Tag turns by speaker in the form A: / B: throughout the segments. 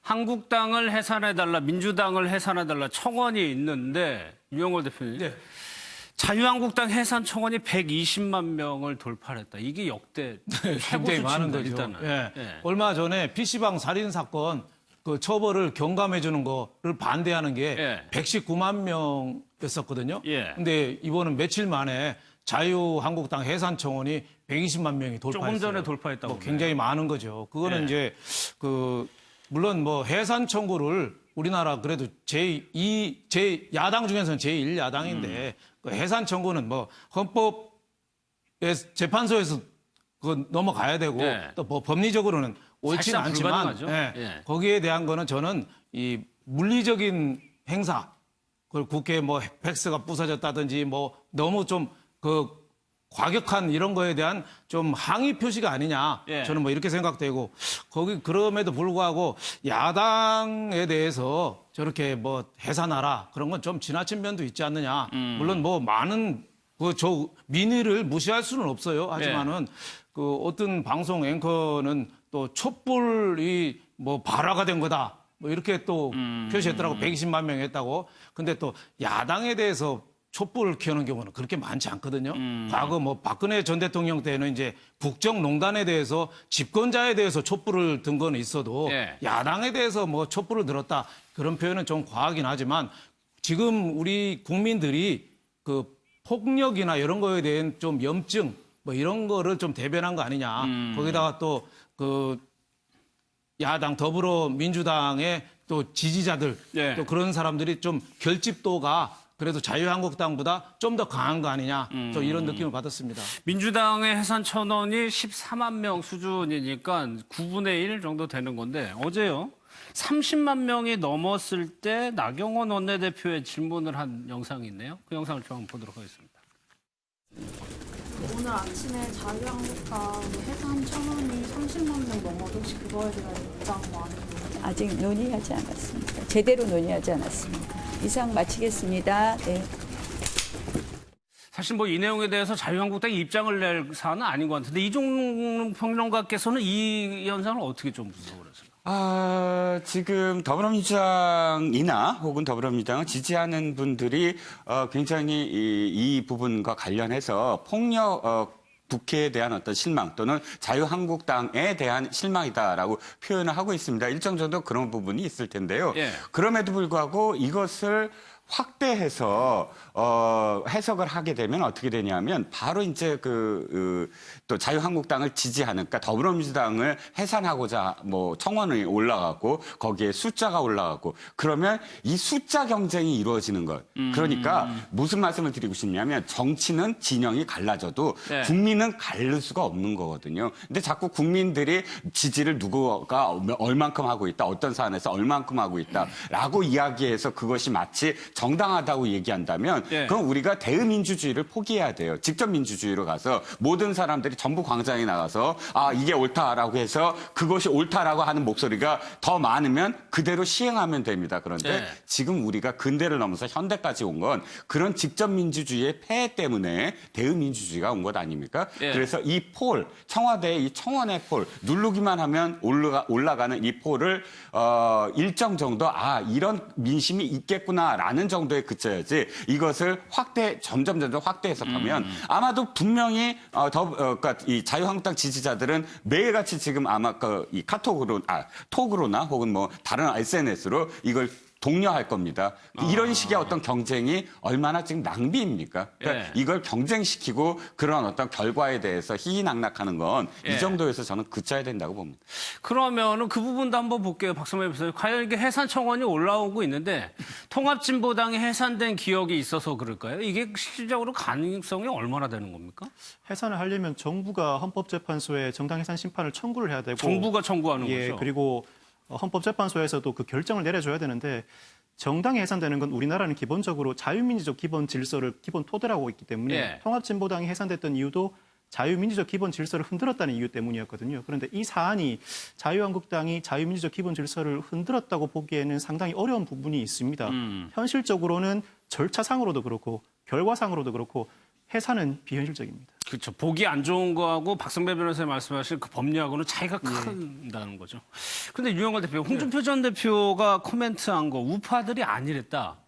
A: 한국당을 해산해달라, 민주당을 해산해달라 청원이 있는데 유영걸 대표님,
B: 네.
A: 자유한국당 해산 청원이 120만 명을 돌파했다. 이게 역대 최고
B: 굉장히 많은
A: 수치입니다.
B: 거죠.
A: 일단은.
B: 예.
A: 예.
B: 얼마 전에 PC방 살인 사건 그 처벌을 경감해 주는 거를 반대하는 게
A: 예.
B: 119만 명이었었거든요.
A: 예.
B: 근데 이번은 며칠 만에 자유한국당 해산 청원이 120만 명이 돌파했어요.
A: 조금 전에 돌파했다고
B: 뭐 굉장히 많은 거죠. 그거는
A: 예.
B: 이제 물론 뭐 해산 청구를 우리나라 그래도 야당 중에서는 제1야당인데 그 해산 청구는 뭐 헌법 재판소에서 그 넘어가야 되고
A: 네.
B: 또 뭐 법리적으로는 옳지는
A: 사실상
B: 않지만
A: 불가능하죠.
B: 예,
A: 예.
B: 거기에 대한 거는 저는 이 물리적인 행사 그걸 국회 뭐 팩스가 부서졌다든지 뭐 너무 좀 그 과격한 이런 거에 대한 좀 항의 표시가 아니냐
A: 예.
B: 저는 뭐 이렇게 생각되고 거기 그럼에도 불구하고 야당에 대해서 저렇게 뭐 해산하라 그런 건 좀 지나친 면도 있지 않느냐 물론 뭐 많은 저 민의를 무시할 수는 없어요. 하지만은 그 어떤 방송 앵커는 또 촛불이 뭐 발화가 된 거다. 뭐 이렇게 또 표시했더라고. 120만 명 했다고. 근데 또 야당에 대해서 촛불을 켜는 경우는 그렇게 많지 않거든요. 과거 뭐 박근혜 전 대통령 때는 이제 국정농단에 대해서 집권자에 대해서 촛불을 든 거는 있어도
A: 예.
B: 야당에 대해서 뭐 촛불을 들었다. 그런 표현은 좀 과하긴 하지만 지금 우리 국민들이 그 폭력이나 이런 거에 대한 좀 염증 뭐 이런 거를 좀 대변한 거 아니냐. 거기다가 또 그 야당 더불어민주당의 또 지지자들
A: 네.
B: 또 그런 사람들이 좀 결집도가 그래도 자유한국당보다 좀 더 강한 거 아니냐. 좀 이런 느낌을 받았습니다.
A: 민주당의 해산 청원이 14만 명 수준이니까 9분의 1 정도 되는 건데 어제요. 30만 명이 넘었을 때 나경원 원내대표의 질문을 한 영상이 있네요. 그 영상을 좀 한번 보도록 하겠습니다.
C: 오늘 아침에 자유한국당 해산 청원이 30만 명 넘어도 혹시 그거에 대한 입장 뭐
D: 아직 논의하지 않았습니다. 제대로 논의하지 않았습니다. 이상 마치겠습니다. 네.
A: 사실 뭐 이 내용에 대해서 자유한국당이 입장을 낼 사안은 아닌 것 같은데 이종용 평론가께서는 이 현상을 어떻게 좀 분석을 하세요?
E: 지금 더불어민주당이나 혹은 더불어민주당을 지지하는 분들이 굉장히 이 부분과 관련해서 폭력 국회에 대한 어떤 실망 또는 자유한국당에 대한 실망이다라고 표현을 하고 있습니다. 일정 정도 그런 부분이 있을 텐데요.
A: 예.
E: 그럼에도 불구하고 이것을 확대해서 해석을 하게 되면 어떻게 되냐면 바로 이제 또 자유한국당을 지지하는 그러니까 더불어민주당을 해산하고자 뭐 청원이 올라가고 거기에 숫자가 올라가고 그러면 이 숫자 경쟁이 이루어지는 것. 그러니까 무슨 말씀을 드리고 싶냐면 정치는 진영이 갈라져도
A: 네.
E: 국민은 갈릴 수가 없는 거거든요. 근데 자꾸 국민들이 지지를 누구가 얼만큼 하고 있다, 어떤 사안에서 얼만큼 하고 있다라고 이야기해서 그것이 마치 정당하다고 얘기한다면
A: 네.
E: 그럼 우리가 대의민주주의를 포기해야 돼요. 직접 민주주의로 가서 모든 사람들이 전부 광장에 나가서 이게 옳다라고 해서 그것이 옳다라고 하는 목소리가 더 많으면 그대로 시행하면 됩니다. 그런데
A: 네.
E: 지금 우리가 근대를 넘어서 현대까지 온 건 그런 직접 민주주의의 폐해 때문에 대의민주주의가 온 것 아닙니까?
A: 네.
E: 그래서 이 폴, 청와대의 이 청원의 폴, 누르기만 하면 올라가는 이 폴을 일정 정도 이런 민심이 있겠구나라는 정도에 그쳐야지 이것을 점점 확대 해석하면 아마도 분명히 그러니까 이 자유한국당 지지자들은 매일같이 지금 아마 이 톡으로나 혹은 뭐 다른 SNS로 이걸 독려할 겁니다. 이런 식의 어떤 경쟁이 얼마나 지금 낭비입니까? 그러니까 이걸 경쟁시키고 그런 어떤 결과에 대해서 희희낙낙하는 건 이 정도에서 저는 그쳐야 된다고 봅니다.
A: 그러면은 그 부분도 한번 볼게요. 박성만 변호사님. 과연 이게 해산 청원이 올라오고 있는데 통합진보당이 해산된 기억이 있어서 그럴까요? 이게 실질적으로 가능성이 얼마나 되는 겁니까?
F: 해산을 하려면 정부가 헌법재판소에 정당 해산 심판을 청구를 해야 되고
A: 정부가 청구하는 거죠.
F: 그리고 헌법재판소에서도 그 결정을 내려줘야 되는데 정당이 해산되는 건 우리나라는 기본적으로 자유민주적 기본 질서를 기본 토대로 하고 있기 때문에 통합진보당이 해산됐던 이유도 자유민주적 기본 질서를 흔들었다는 이유 때문이었거든요. 그런데 이 사안이 자유한국당이 자유민주적 기본 질서를 흔들었다고 보기에는 상당히 어려운 부분이 있습니다. 현실적으로는 절차상으로도 그렇고 결과상으로도 그렇고 해산은 비현실적입니다.
A: 그렇죠. 보기 안 좋은 거하고 박성배 변호사님 말씀하신 그 법리하고는 차이가
F: 예.
A: 큰다는 거죠. 근데 유영걸 대표, 홍준표 전 대표가 코멘트한 거 우파들이 아니랬다.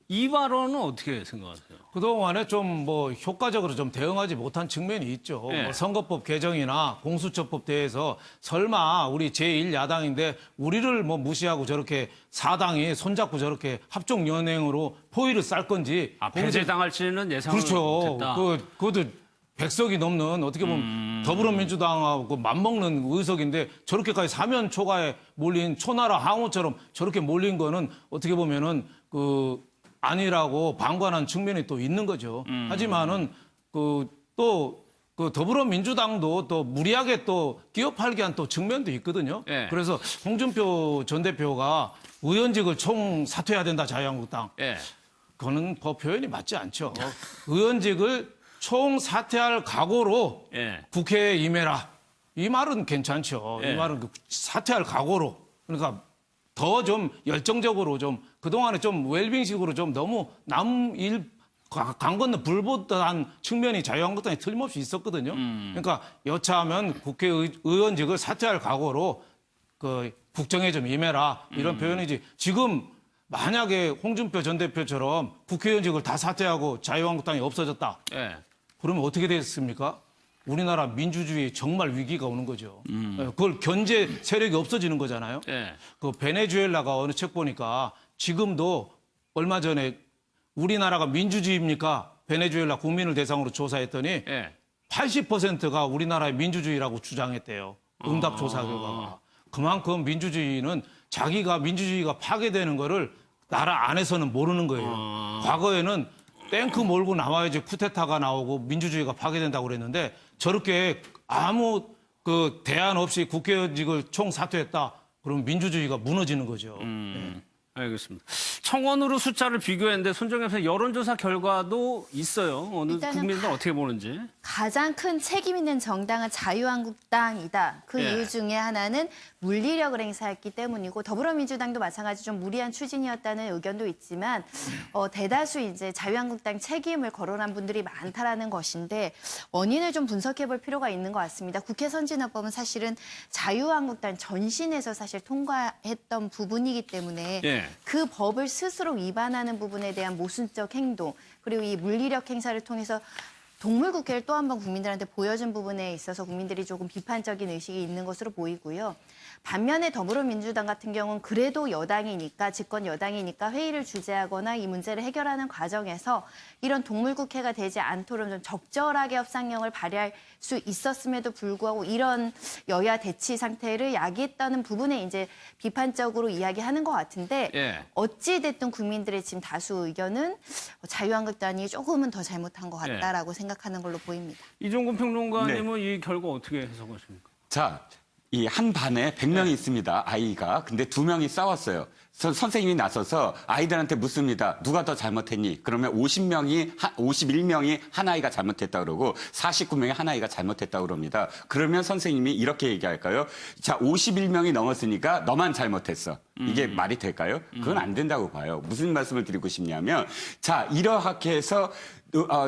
A: 이 발언은 어떻게 생각하세요?
B: 그동안에 좀 뭐 효과적으로 좀 대응하지 못한 측면이 있죠.
A: 네.
B: 뭐 선거법 개정이나 공수처법 대해서 설마 우리 제1야당인데 우리를 뭐 무시하고 저렇게 사당이 손잡고 저렇게 합종연행으로 포위를 쌀 건지.
A: 배제당할지는 예상을
B: 그렇죠.
A: 못했다.
B: 그것도 100석이 넘는 어떻게 보면 더불어민주당하고 맞먹는 의석인데 저렇게까지 사면 초가에 몰린 초나라 항우처럼 저렇게 몰린 거는 어떻게 보면은 아니라고 방관한 측면이 또 있는 거죠. 하지만은 또 더불어민주당도 또 무리하게 또 끼어팔기 한 또 측면도 있거든요.
A: 예.
B: 그래서 홍준표 전 대표가 의원직을 총 사퇴해야 된다 자유한국당.
A: 예.
B: 그거는 법 표현이 맞지 않죠. 의원직을 총 사퇴할 각오로
A: 예.
B: 국회에 임해라. 이 말은 괜찮죠.
A: 예.
B: 이 말은 사퇴할 각오로. 그러니까 더 좀 열정적으로 좀 그동안에 좀 웰빙식으로 좀 너무 강 건너 불보듯한 측면이 자유한국당에 틀림없이 있었거든요. 그러니까 여차하면 국회의원직을 사퇴할 각오로 국정에 좀 임해라 이런 표현이지. 지금 만약에 홍준표 전 대표처럼 국회의원직을 다 사퇴하고 자유한국당이 없어졌다.
A: 예.
B: 그러면 어떻게 됐습니까? 우리나라 민주주의에 정말 위기가 오는 거죠. 그걸 견제 세력이 없어지는 거잖아요.
A: 예.
B: 그 베네수엘라가 어느 책 보니까 지금도 얼마 전에 우리나라가 민주주의입니까? 베네수엘라 국민을 대상으로 조사했더니
A: 예.
B: 80%가 우리나라의 민주주의라고 주장했대요. 응답 조사 결과가. 그만큼 민주주의는 자기가 민주주의가 파괴되는 거를 나라 안에서는 모르는 거예요. 과거에는 탱크 몰고 나와야지 쿠데타가 나오고 민주주의가 파괴된다고 그랬는데 저렇게 아무 대안 없이 국회의원직을 총 사퇴했다. 그러면 민주주의가 무너지는 거죠.
A: 알겠습니다. 청원으로 숫자를 비교했는데 손정혜 선생 여론조사 결과도 있어요. 어느
G: 일단은
A: 국민들 어떻게 보는지.
G: 가장 큰 책임 있는 정당은 자유한국당이다. 그
A: 예.
G: 이유 중에 하나는 물리력을 행사했기 때문이고 더불어민주당도 마찬가지 좀 무리한 추진이었다는 의견도 있지만 대다수 이제 자유한국당 책임을 거론한 분들이 많다라는 것인데 원인을 좀 분석해 볼 필요가 있는 것 같습니다. 국회 선진화법은 사실은 자유한국당 전신에서 사실 통과했던 부분이기 때문에
A: 예.
G: 그 법을 스스로 위반하는 부분에 대한 모순적 행동 그리고 이 물리력 행사를 통해서 동물국회를 또 한 번 국민들한테 보여준 부분에 있어서 국민들이 조금 비판적인 의식이 있는 것으로 보이고요. 반면에 더불어민주당 같은 경우는 그래도 여당이니까 집권 여당이니까 회의를 주재하거나 이 문제를 해결하는 과정에서 이런 동물국회가 되지 않도록 좀 적절하게 협상력을 발휘할 수 있었음에도 불구하고 이런 여야 대치 상태를 야기했다는 부분에 이제 비판적으로 이야기하는 것 같은데
A: 예.
G: 어찌 됐든 국민들의 지금 다수 의견은 자유한국당이 조금은 더 잘못한 것 같다라고 생각하는 걸로 보입니다.
A: 이종근 평론가님은 이 결과 어떻게 해석하십니까?
E: 자, 이 한 반에 100명이 있습니다. 아이가. 근데 2명이 싸웠어요. 선생님이 나서서 아이들한테 묻습니다. 누가 더 잘못했니? 그러면 51명이 한 아이가 잘못했다 그러고 49명이 한 아이가 잘못했다 그럽니다. 그러면 선생님이 이렇게 얘기할까요? 자, 51명이 넘었으니까 너만 잘못했어. 이게 말이 될까요? 그건 안 된다고 봐요. 무슨 말씀을 드리고 싶냐면 자, 이렇게 해서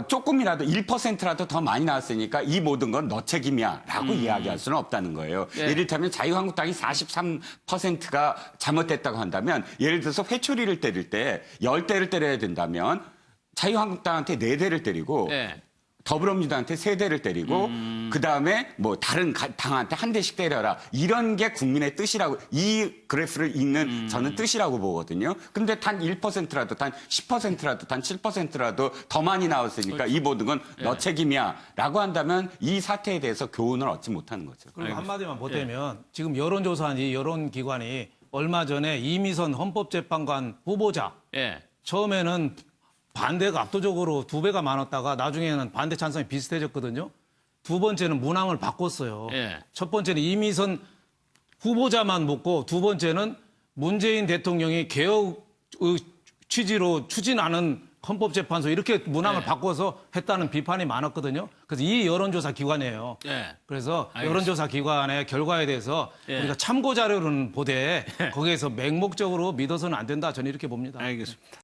E: 조금이라도 1%라도 더 많이 나왔으니까 이 모든 건 너 책임이야 라고 이야기할 수는 없다는 거예요.
A: 예.
E: 이를테면 자유한국당이 43%가 잘못됐다고 한다면 예를 들어서 회초리를 때릴 때 10대를 때려야 된다면 자유한국당한테 4대를 때리고
A: 예.
E: 더불어민주당한테 3대를 때리고 그다음에 뭐 다른 당한테 1대씩 때려라. 이런 게 국민의 뜻이라고 이 그래프를 읽는 저는 뜻이라고 보거든요. 근데 단 1%라도 단 10%라도 단 7%라도 더 많이 나왔으니까 이 모든 건 너 책임이야 라고 한다면 이 사태에 대해서 교훈을 얻지 못하는 거죠.
B: 그리고 한마디만 보태면 지금 여론조사한 이 여론기관이 얼마 전에 이미선 헌법재판관 후보자
A: 예.
B: 처음에는 반대가 압도적으로 2배가 많았다가 나중에는 반대 찬성이 비슷해졌거든요. 두 번째는 문항을 바꿨어요.
A: 예.
B: 첫 번째는 이미선 후보자만 묻고 두 번째는 문재인 대통령이 개혁 취지로 추진하는 헌법재판소 이렇게 문항을 바꿔서 했다는 비판이 많았거든요. 그래서 이 여론조사 기관이에요.
A: 예.
B: 그래서
A: 알겠습니다.
B: 여론조사 기관의 결과에 대해서 우리가 참고 자료는 보되 거기에서 맹목적으로 믿어서는 안 된다. 저는 이렇게 봅니다.
A: 알겠습니다.